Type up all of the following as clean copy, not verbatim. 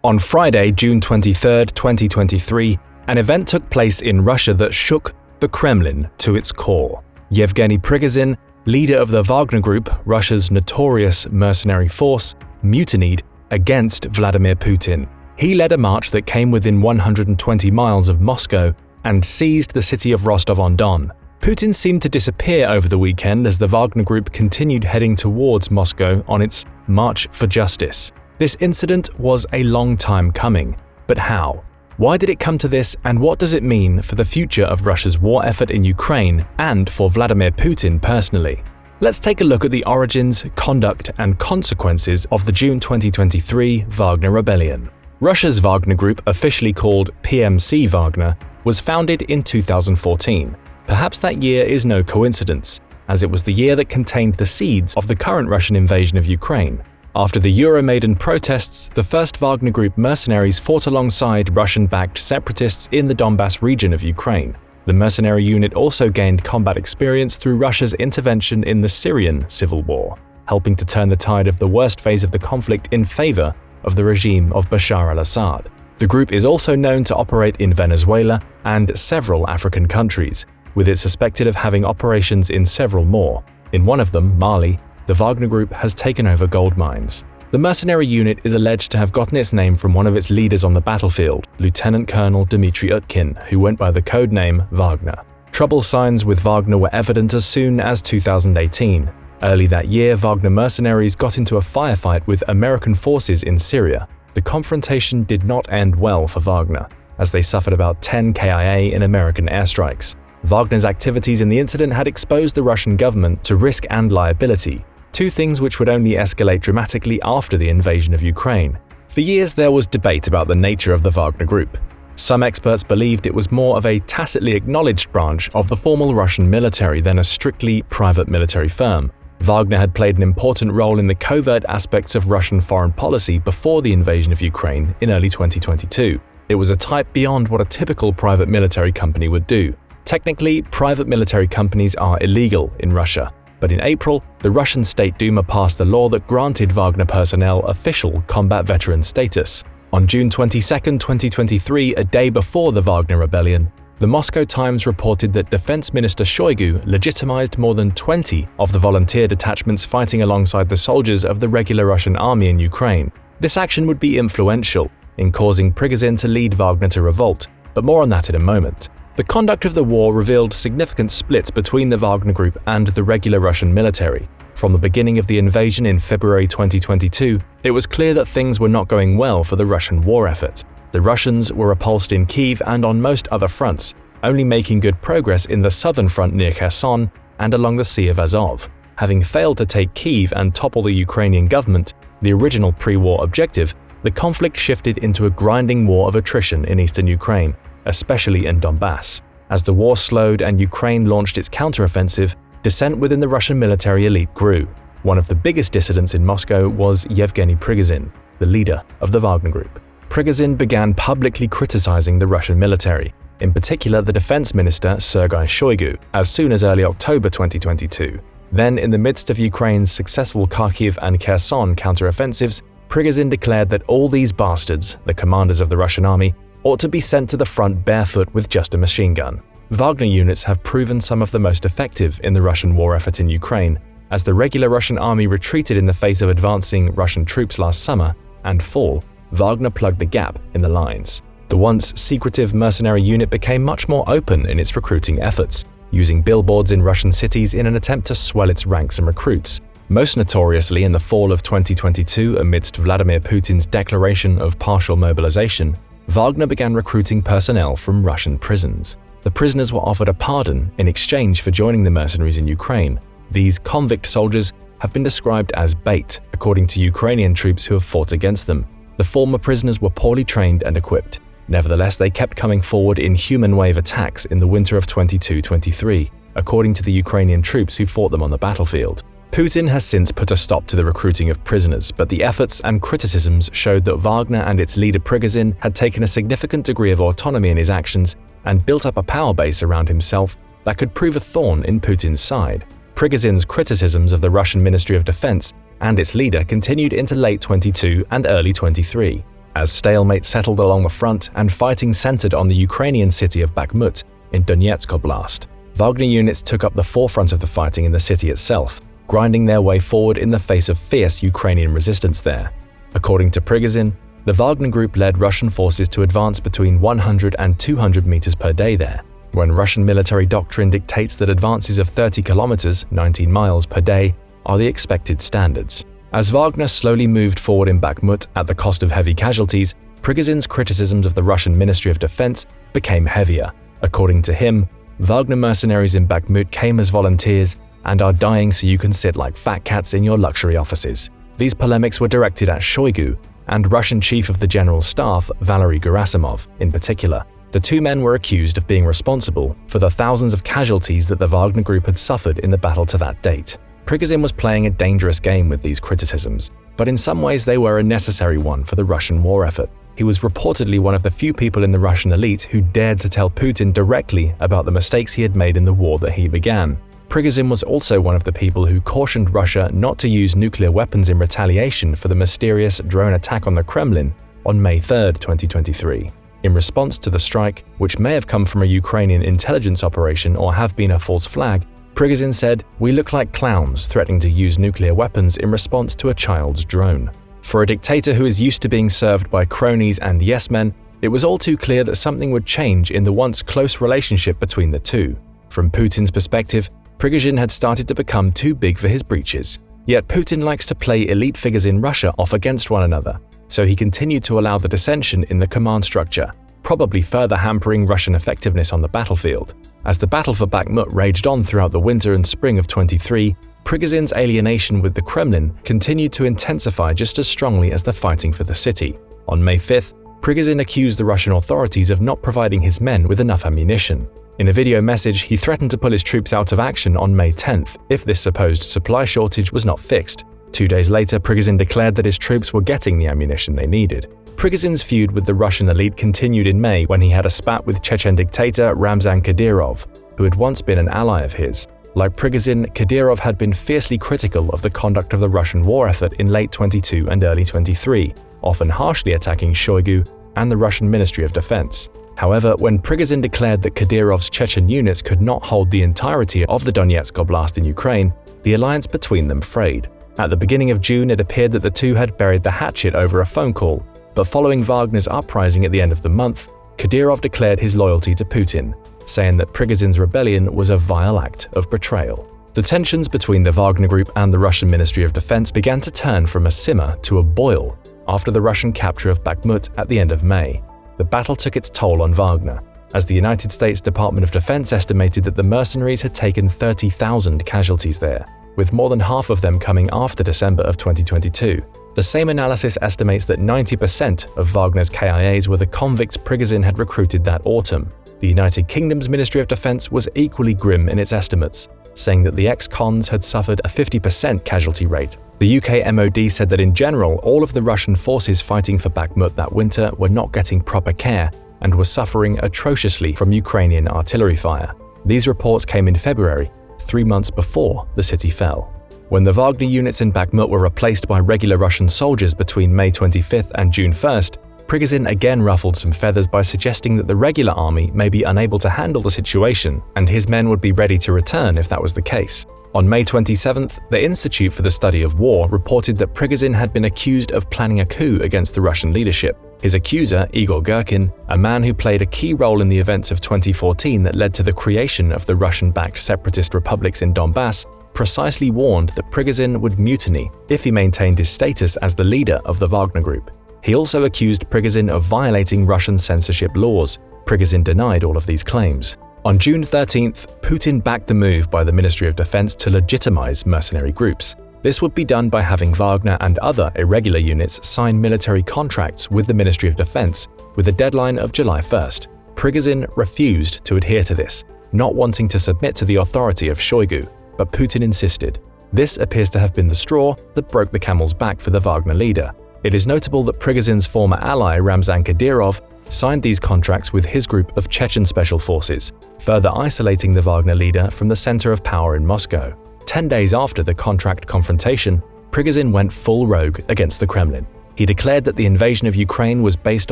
On Friday, June 23, 2023, an event took place in Russia that shook the Kremlin to its core. Yevgeny Prigozhin, leader of the Wagner Group, Russia's notorious mercenary force, mutinied against Vladimir Putin. He led a march that came within 120 miles of Moscow and seized the city of Rostov-on-Don. Putin seemed to disappear over the weekend as the Wagner Group continued heading towards Moscow on its march for justice. This incident was a long time coming, but how? Why did it come to this, and what does it mean for the future of Russia's war effort in Ukraine and for Vladimir Putin personally? Let's take a look at the origins, conduct, and consequences of the June 2023 Wagner Rebellion. Russia's Wagner Group, officially called PMC Wagner, was founded in 2014. Perhaps that year is no coincidence, as it was the year that contained the seeds of the current Russian invasion of Ukraine. After the Euromaidan protests, the first Wagner Group mercenaries fought alongside Russian-backed separatists in the Donbass region of Ukraine. The mercenary unit also gained combat experience through Russia's intervention in the Syrian civil war, helping to turn the tide of the worst phase of the conflict in favor of the regime of Bashar al-Assad. The group is also known to operate in Venezuela and several African countries, with it suspected of having operations in several more. In one of them, Mali, the Wagner Group has taken over gold mines. The mercenary unit is alleged to have gotten its name from one of its leaders on the battlefield, Lieutenant Colonel Dmitry Utkin, who went by the code name Wagner. Trouble signs with Wagner were evident as soon as 2018. Early that year, Wagner mercenaries got into a firefight with American forces in Syria. The confrontation did not end well for Wagner, as they suffered about 10 KIA in American airstrikes. Wagner's activities in the incident had exposed the Russian government to risk and liability, two things which would only escalate dramatically after the invasion of Ukraine. For years, there was debate about the nature of the Wagner Group. Some experts believed it was more of a tacitly acknowledged branch of the formal Russian military than a strictly private military firm. Wagner had played an important role in the covert aspects of Russian foreign policy before the invasion of Ukraine in early 2022. It was a type beyond what a typical private military company would do. Technically, private military companies are illegal in Russia. But in April, the Russian State Duma passed a law that granted Wagner personnel official combat veteran status. On June 22, 2023, a day before the Wagner Rebellion, the Moscow Times reported that Defense Minister Shoigu legitimized more than 20 of the volunteer detachments fighting alongside the soldiers of the regular Russian army in Ukraine. This action would be influential in causing Prigozhin to lead Wagner to revolt, but more on that in a moment. The conduct of the war revealed significant splits between the Wagner Group and the regular Russian military. From the beginning of the invasion in February 2022, it was clear that things were not going well for the Russian war effort. The Russians were repulsed in Kyiv and on most other fronts, only making good progress in the southern front near Kherson and along the Sea of Azov. Having failed to take Kyiv and topple the Ukrainian government, the original pre-war objective, the conflict shifted into a grinding war of attrition in eastern Ukraine, especially in Donbass. As the war slowed and Ukraine launched its counteroffensive, dissent within the Russian military elite grew. One of the biggest dissidents in Moscow was Yevgeny Prigozhin, the leader of the Wagner Group. Prigozhin began publicly criticizing the Russian military, in particular the defense minister Sergei Shoigu, as soon as early October 2022. Then, in the midst of Ukraine's successful Kharkiv and Kherson counteroffensives, Prigozhin declared that all these bastards, the commanders of the Russian army, ought to be sent to the front barefoot with just a machine gun. Wagner units have proven some of the most effective in the Russian war effort in Ukraine, as the regular Russian army retreated in the face of advancing Russian troops last summer and fall. Wagner plugged the gap in the lines. The once secretive mercenary unit became much more open in its recruiting efforts, using billboards in Russian cities in an attempt to swell its ranks and recruits. Most notoriously in the fall of 2022, amidst Vladimir Putin's declaration of partial mobilization, Wagner began recruiting personnel from Russian prisons. The prisoners were offered a pardon in exchange for joining the mercenaries in Ukraine. These convict soldiers have been described as bait, according to Ukrainian troops who have fought against them. The former prisoners were poorly trained and equipped. Nevertheless, they kept coming forward in human wave attacks in the winter of 22-23, according to the Ukrainian troops who fought them on the battlefield. Putin has since put a stop to the recruiting of prisoners, but the efforts and criticisms showed that Wagner and its leader Prigozhin had taken a significant degree of autonomy in his actions and built up a power base around himself that could prove a thorn in Putin's side. Prigozhin's criticisms of the Russian Ministry of Defense and its leader continued into late 22 and early 23. As stalemate settled along the front and fighting centered on the Ukrainian city of Bakhmut in Donetsk Oblast, Wagner units took up the forefront of the fighting in the city itself, grinding their way forward in the face of fierce Ukrainian resistance there. According to Prigozhin, the Wagner Group led Russian forces to advance between 100 and 200 meters per day there, when Russian military doctrine dictates that advances of 30 kilometers, 19 miles per day, are the expected standards. As Wagner slowly moved forward in Bakhmut at the cost of heavy casualties, Prigozhin's criticisms of the Russian Ministry of Defense became heavier. According to him, Wagner mercenaries in Bakhmut came as volunteers and are dying so you can sit like fat cats in your luxury offices. These polemics were directed at Shoigu and Russian Chief of the General Staff Valery Gerasimov in particular. The two men were accused of being responsible for the thousands of casualties that the Wagner Group had suffered in the battle to that date. Prigozhin was playing a dangerous game with these criticisms, but in some ways they were a necessary one for the Russian war effort. He was reportedly one of the few people in the Russian elite who dared to tell Putin directly about the mistakes he had made in the war that he began. Prigozhin was also one of the people who cautioned Russia not to use nuclear weapons in retaliation for the mysterious drone attack on the Kremlin on May 3, 2023. In response to the strike, which may have come from a Ukrainian intelligence operation or have been a false flag, Prigozhin said, "We look like clowns threatening to use nuclear weapons in response to a child's drone." For a dictator who is used to being served by cronies and yes-men, it was all too clear that something would change in the once close relationship between the two. From Putin's perspective, Prigozhin had started to become too big for his britches. Yet Putin likes to play elite figures in Russia off against one another, so he continued to allow the dissension in the command structure, probably further hampering Russian effectiveness on the battlefield. As the battle for Bakhmut raged on throughout the winter and spring of 23, Prigozhin's alienation with the Kremlin continued to intensify just as strongly as the fighting for the city. On May 5th, Prigozhin accused the Russian authorities of not providing his men with enough ammunition. In a video message, he threatened to pull his troops out of action on May 10th if this supposed supply shortage was not fixed. 2 days later, Prigozhin declared that his troops were getting the ammunition they needed. Prigozhin's feud with the Russian elite continued in May when he had a spat with Chechen dictator Ramzan Kadyrov, who had once been an ally of his. Like Prigozhin, Kadyrov had been fiercely critical of the conduct of the Russian war effort in late 22 and early 23, often harshly attacking Shoigu and the Russian Ministry of Defense. However, when Prigozhin declared that Kadyrov's Chechen units could not hold the entirety of the Donetsk Oblast in Ukraine, the alliance between them frayed. At the beginning of June, it appeared that the two had buried the hatchet over a phone call, but following Wagner's uprising at the end of the month, Kadyrov declared his loyalty to Putin, saying that Prigozhin's rebellion was a vile act of betrayal. The tensions between the Wagner Group and the Russian Ministry of Defense began to turn from a simmer to a boil after the Russian capture of Bakhmut at the end of May. The battle took its toll on Wagner, as the United States Department of Defense estimated that the mercenaries had taken 30,000 casualties there, with more than half of them coming after December of 2022. The same analysis estimates that 90% of Wagner's KIAs were the convicts Prigozhin had recruited that autumn. The United Kingdom's Ministry of Defense was equally grim in its estimates, saying that the ex-cons had suffered a 50% casualty rate. The UK MOD said that in general, all of the Russian forces fighting for Bakhmut that winter were not getting proper care and were suffering atrociously from Ukrainian artillery fire. These reports came in February, 3 months before the city fell. When the Wagner units in Bakhmut were replaced by regular Russian soldiers between May 25th and June 1st, Prigozhin again ruffled some feathers by suggesting that the regular army may be unable to handle the situation and his men would be ready to return if that was the case. On May 27th, the Institute for the Study of War reported that Prigozhin had been accused of planning a coup against the Russian leadership. His accuser, Igor Girkin, a man who played a key role in the events of 2014 that led to the creation of the Russian-backed separatist republics in Donbass, precisely warned that Prigozhin would mutiny if he maintained his status as the leader of the Wagner Group. He also accused Prigozhin of violating Russian censorship laws. Prigozhin denied all of these claims. On June 13th, Putin backed the move by the Ministry of Defense to legitimize mercenary groups. This would be done by having Wagner and other irregular units sign military contracts with the Ministry of Defense with a deadline of July 1st. Prigozhin refused to adhere to this, not wanting to submit to the authority of Shoigu, but Putin insisted. This appears to have been the straw that broke the camel's back for the Wagner leader. It is notable that Prigozhin's former ally Ramzan Kadyrov signed these contracts with his group of Chechen special forces, further isolating the Wagner leader from the center of power in Moscow. 10 days after the contract confrontation, Prigozhin went full rogue against the Kremlin. He declared that the invasion of Ukraine was based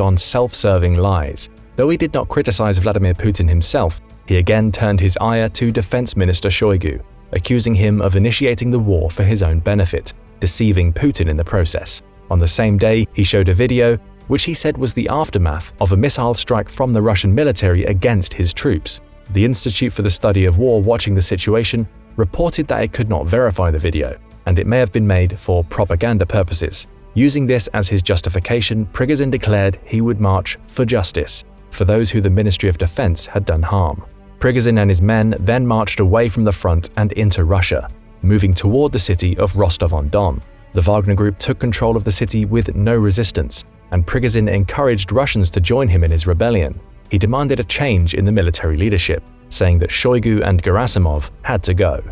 on self-serving lies. Though he did not criticize Vladimir Putin himself, he again turned his ire to Defense Minister Shoigu, accusing him of initiating the war for his own benefit, deceiving Putin in the process. On the same day, he showed a video which he said was the aftermath of a missile strike from the Russian military against his troops. The Institute for the Study of War, watching the situation, reported that it could not verify the video, and it may have been made for propaganda purposes. Using this as his justification, Prigozhin declared he would march for justice for those who the Ministry of Defense had done harm. Prigozhin and his men then marched away from the front and into Russia, moving toward the city of Rostov-on-Don. The Wagner Group took control of the city with no resistance, and Prigozhin encouraged Russians to join him in his rebellion. He demanded a change in the military leadership, saying that Shoigu and Gerasimov had to go.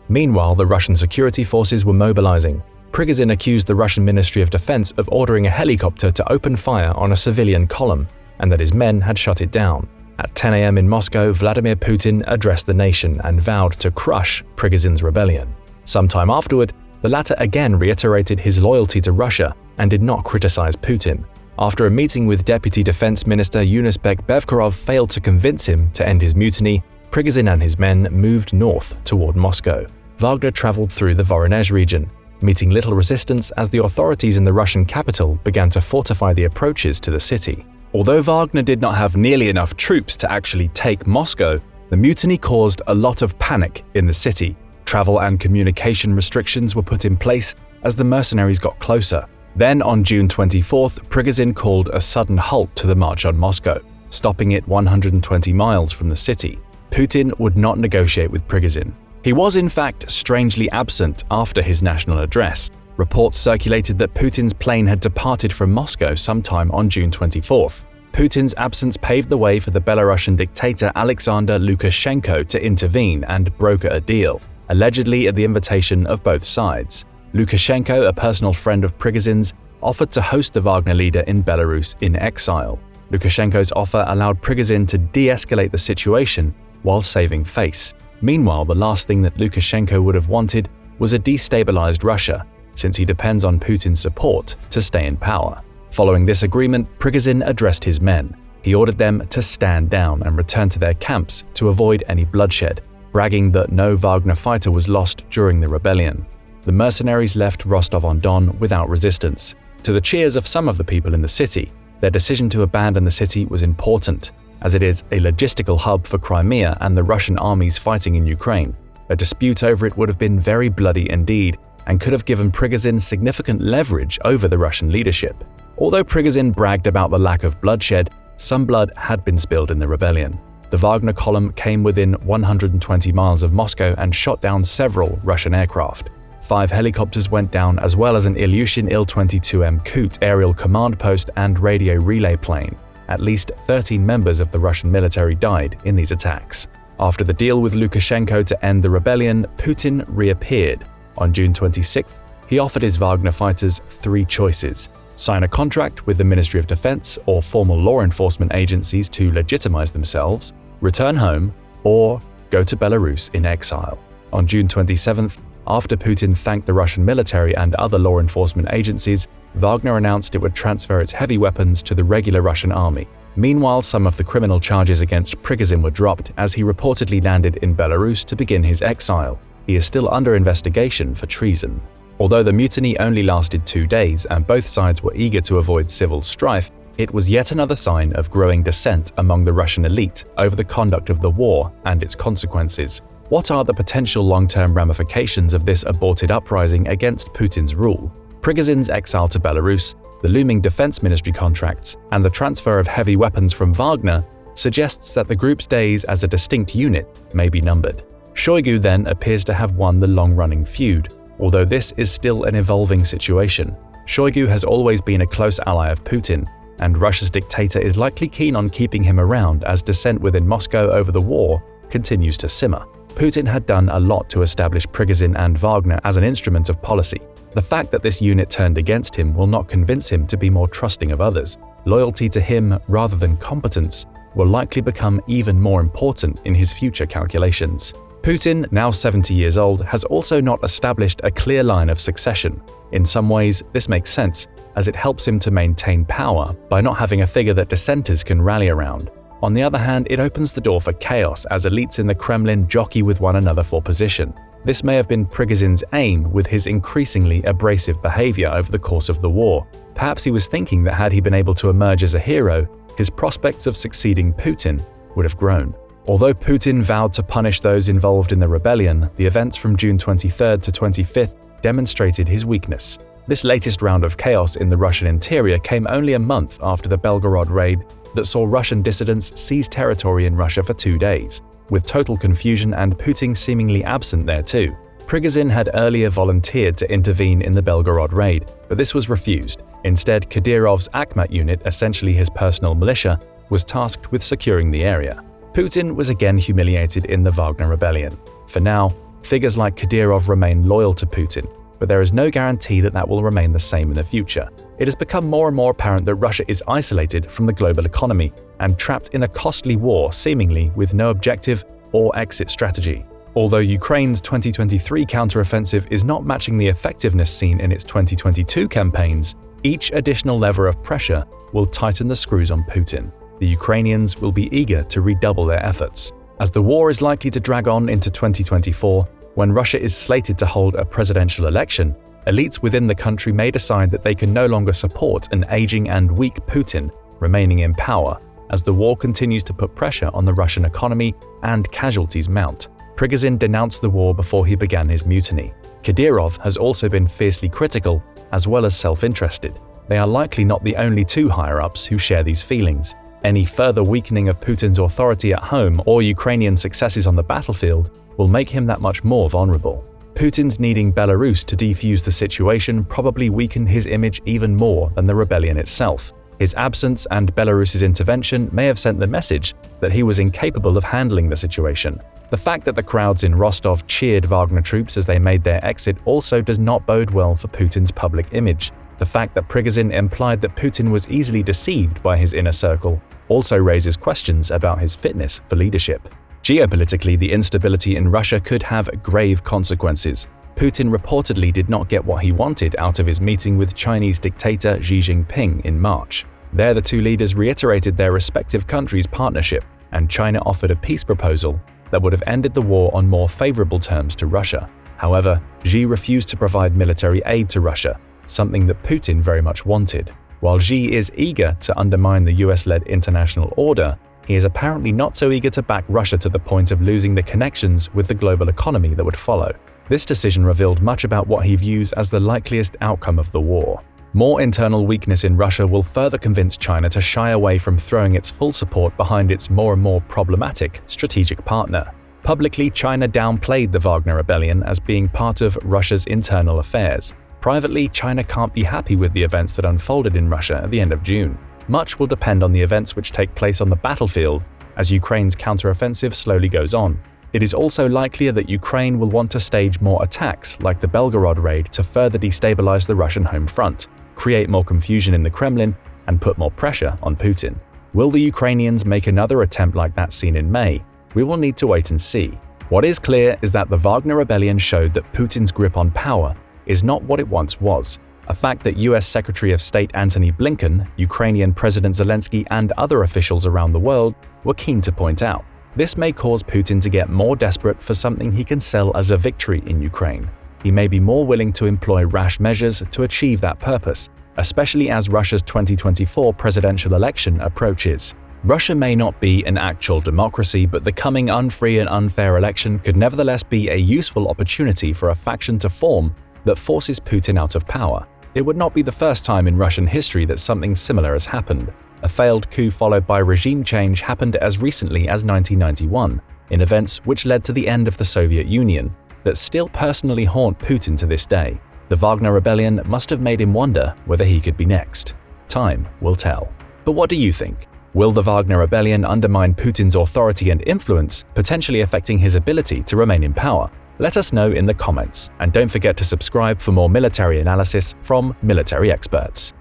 Meanwhile, the Russian security forces were mobilizing. Prigozhin accused the Russian Ministry of Defense of ordering a helicopter to open fire on a civilian column, and that his men had shut it down. At 10 a.m. in Moscow, Vladimir Putin addressed the nation and vowed to crush Prigozhin's rebellion. Sometime afterward, the latter again reiterated his loyalty to Russia and did not criticize Putin. After a meeting with Deputy Defense Minister Yunusbek Bevkorov failed to convince him to end his mutiny, Prigozhin and his men moved north toward Moscow. Wagner traveled through the Voronezh region, meeting little resistance as the authorities in the Russian capital began to fortify the approaches to the city. Although Wagner did not have nearly enough troops to actually take Moscow, the mutiny caused a lot of panic in the city. Travel and communication restrictions were put in place as the mercenaries got closer. Then, on June 24th, Prigozhin called a sudden halt to the march on Moscow, stopping it 120 miles from the city. Putin would not negotiate with Prigozhin. He was in fact strangely absent after his national address. Reports circulated that Putin's plane had departed from Moscow sometime on June 24th. Putin's absence paved the way for the Belarusian dictator Alexander Lukashenko to intervene and broker a deal, allegedly at the invitation of both sides. Lukashenko, a personal friend of Prigozhin's, offered to host the Wagner leader in Belarus in exile. Lukashenko's offer allowed Prigozhin to de-escalate the situation while saving face. Meanwhile, the last thing that Lukashenko would have wanted was a destabilized Russia, since he depends on Putin's support to stay in power. Following this agreement, Prigozhin addressed his men. He ordered them to stand down and return to their camps to avoid any bloodshed, bragging that no Wagner fighter was lost during the rebellion. The mercenaries left Rostov-on-Don without resistance. To the cheers of some of the people in the city, their decision to abandon the city was important, as it is a logistical hub for Crimea and the Russian armies fighting in Ukraine. A dispute over it would have been very bloody indeed, and could have given Prigozhin significant leverage over the Russian leadership. Although Prigozhin bragged about the lack of bloodshed, some blood had been spilled in the rebellion. The Wagner column came within 120 miles of Moscow and shot down several Russian aircraft. 5 helicopters went down, as well as an Ilyushin Il-22M Kut aerial command post and radio relay plane. At least 13 members of the Russian military died in these attacks. After the deal with Lukashenko to end the rebellion, Putin reappeared. On June 26th, he offered his Wagner fighters 3 choices: sign a contract with the Ministry of Defense or formal law enforcement agencies to legitimize themselves, return home, or go to Belarus in exile. On June 27th, after Putin thanked the Russian military and other law enforcement agencies, Wagner announced it would transfer its heavy weapons to the regular Russian army. Meanwhile, some of the criminal charges against Prigozhin were dropped as he reportedly landed in Belarus to begin his exile. He is still under investigation for treason. Although the mutiny only lasted 2 days and both sides were eager to avoid civil strife, it was yet another sign of growing dissent among the Russian elite over the conduct of the war and its consequences. What are the potential long-term ramifications of this aborted uprising against Putin's rule? Prigozhin's exile to Belarus, the looming defense ministry contracts, and the transfer of heavy weapons from Wagner suggests that the group's days as a distinct unit may be numbered. Shoigu then appears to have won the long-running feud, although this is still an evolving situation. Shoigu has always been a close ally of Putin, and Russia's dictator is likely keen on keeping him around as dissent within Moscow over the war continues to simmer. Putin had done a lot to establish Prigozhin and Wagner as an instrument of policy. The fact that this unit turned against him will not convince him to be more trusting of others. Loyalty to him rather than competence will likely become even more important in his future calculations. Putin, now 70 years old, has also not established a clear line of succession. In some ways, this makes sense, as it helps him to maintain power by not having a figure that dissenters can rally around. On the other hand, it opens the door for chaos as elites in the Kremlin jockey with one another for position. This may have been Prigozhin's aim with his increasingly abrasive behavior over the course of the war. Perhaps he was thinking that had he been able to emerge as a hero, his prospects of succeeding Putin would have grown. Although Putin vowed to punish those involved in the rebellion, the events from June 23rd to 25th demonstrated his weakness. This latest round of chaos in the Russian interior came only a month after the Belgorod raid that saw Russian dissidents seize territory in Russia for 2 days, with total confusion and Putin seemingly absent there too. Prigozhin had earlier volunteered to intervene in the Belgorod raid, but this was refused. Instead, Kadyrov's Akhmat unit, essentially his personal militia, was tasked with securing the area. Putin was again humiliated in the Wagner rebellion. For now, figures like Kadyrov remain loyal to Putin, but there is no guarantee that that will remain the same in the future. It has become more and more apparent that Russia is isolated from the global economy and trapped in a costly war seemingly with no objective or exit strategy. Although Ukraine's 2023 counteroffensive is not matching the effectiveness seen in its 2022 campaigns, each additional lever of pressure will tighten the screws on Putin. The Ukrainians will be eager to redouble their efforts. As the war is likely to drag on into 2024, when Russia is slated to hold a presidential election, elites within the country may decide that they can no longer support an aging and weak Putin remaining in power as the war continues to put pressure on the Russian economy and casualties mount. Prigozhin denounced the war before he began his mutiny. Kadyrov has also been fiercely critical as well as self-interested. They are likely not the only two higher-ups who share these feelings. Any further weakening of Putin's authority at home or Ukrainian successes on the battlefield will make him that much more vulnerable. Putin's needing Belarus to defuse the situation probably weakened his image even more than the rebellion itself. His absence and Belarus's intervention may have sent the message that he was incapable of handling the situation. The fact that the crowds in Rostov cheered Wagner troops as they made their exit also does not bode well for Putin's public image. The fact that Prigozhin implied that Putin was easily deceived by his inner circle also raises questions about his fitness for leadership. Geopolitically, the instability in Russia could have grave consequences. Putin reportedly did not get what he wanted out of his meeting with Chinese dictator Xi Jinping in March. There, the two leaders reiterated their respective countries' partnership, and China offered a peace proposal that would have ended the war on more favorable terms to Russia. However, Xi refused to provide military aid to Russia, something that Putin very much wanted. While Xi is eager to undermine the US-led international order, he is apparently not so eager to back Russia to the point of losing the connections with the global economy that would follow. This decision revealed much about what he views as the likeliest outcome of the war. More internal weakness in Russia will further convince China to shy away from throwing its full support behind its more and more problematic strategic partner. Publicly, China downplayed the Wagner rebellion as being part of Russia's internal affairs. Privately, China can't be happy with the events that unfolded in Russia at the end of June. Much will depend on the events which take place on the battlefield as Ukraine's counteroffensive slowly goes on. It is also likelier that Ukraine will want to stage more attacks like the Belgorod raid to further destabilize the Russian home front, create more confusion in the Kremlin, and put more pressure on Putin. Will the Ukrainians make another attempt like that seen in May? We will need to wait and see. What is clear is that the Wagner rebellion showed that Putin's grip on power is not what it once was, a fact that US Secretary of State Antony Blinken, Ukrainian President Zelensky, and other officials around the world were keen to point out. This may cause Putin to get more desperate for something he can sell as a victory in Ukraine. He may be more willing to employ rash measures to achieve that purpose, especially as Russia's 2024 presidential election approaches. Russia may not be an actual democracy, but the coming unfree and unfair election could nevertheless be a useful opportunity for a faction to form that forces Putin out of power. It would not be the first time in Russian history that something similar has happened. A failed coup followed by regime change happened as recently as 1991, in events which led to the end of the Soviet Union, that still personally haunt Putin to this day. The Wagner rebellion must have made him wonder whether he could be next. Time will tell. But what do you think? Will the Wagner rebellion undermine Putin's authority and influence, potentially affecting his ability to remain in power? Let us know in the comments, and don't forget to subscribe for more military analysis from military experts.